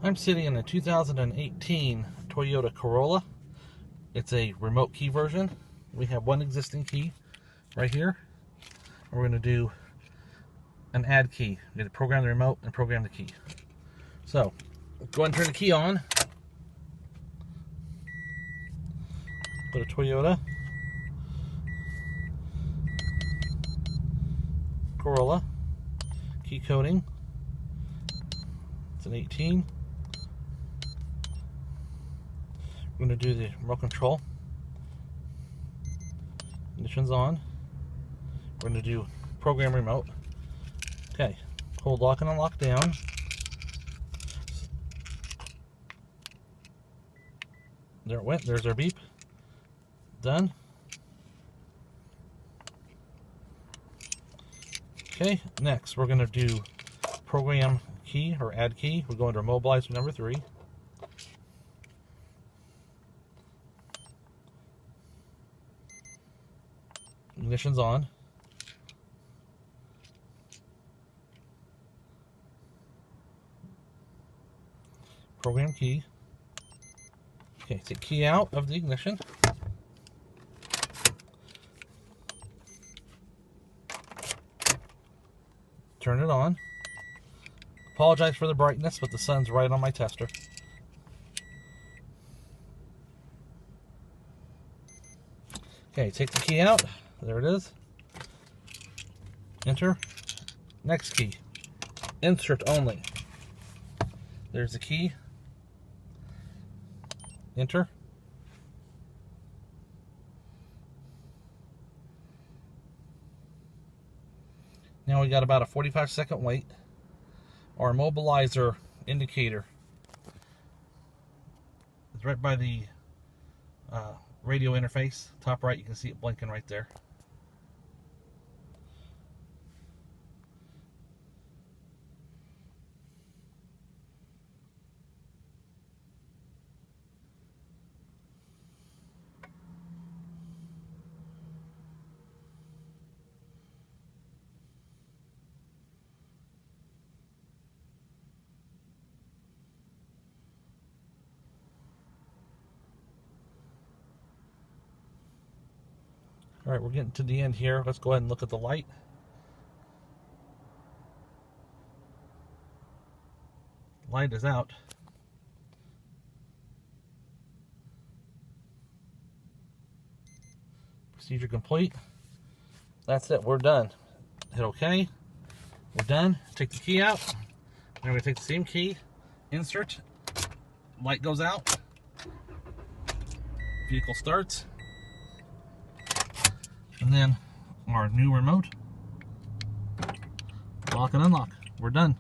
I'm sitting in a 2018 Toyota Corolla. It's a remote key version. We have one existing key right here. We're going to do an add key. We're going to program the remote and program the key. So, go ahead and turn the key on. Go to Toyota, Corolla, key coding. It's an 18. We're going to do the remote control. Ignition's on. We're going to do program remote. Okay, hold lock and unlock down. There it went. There's our beep. Done. Okay, next we're going to do program key or add key. We're going to immobilize number 3. Ignition's on. Program key. Okay, take key out of the ignition. Turn it on. Apologize for the brightness, but the sun's right on my tester. Okay, take the key out. There it is. Enter. Next key. Insert only. There's the key. Enter. Now we got about a 45-second wait. Our immobilizer indicator is right by the radio interface. Top right, you can see it blinking right there. All right, we're getting to the end here. Let's go ahead and look at the light. Light is out. Procedure complete. That's it. We're done. Hit OK. We're done. Take the key out. Now we're going to take the same key, insert, light goes out, vehicle starts. And then our new remote, lock and unlock. We're done.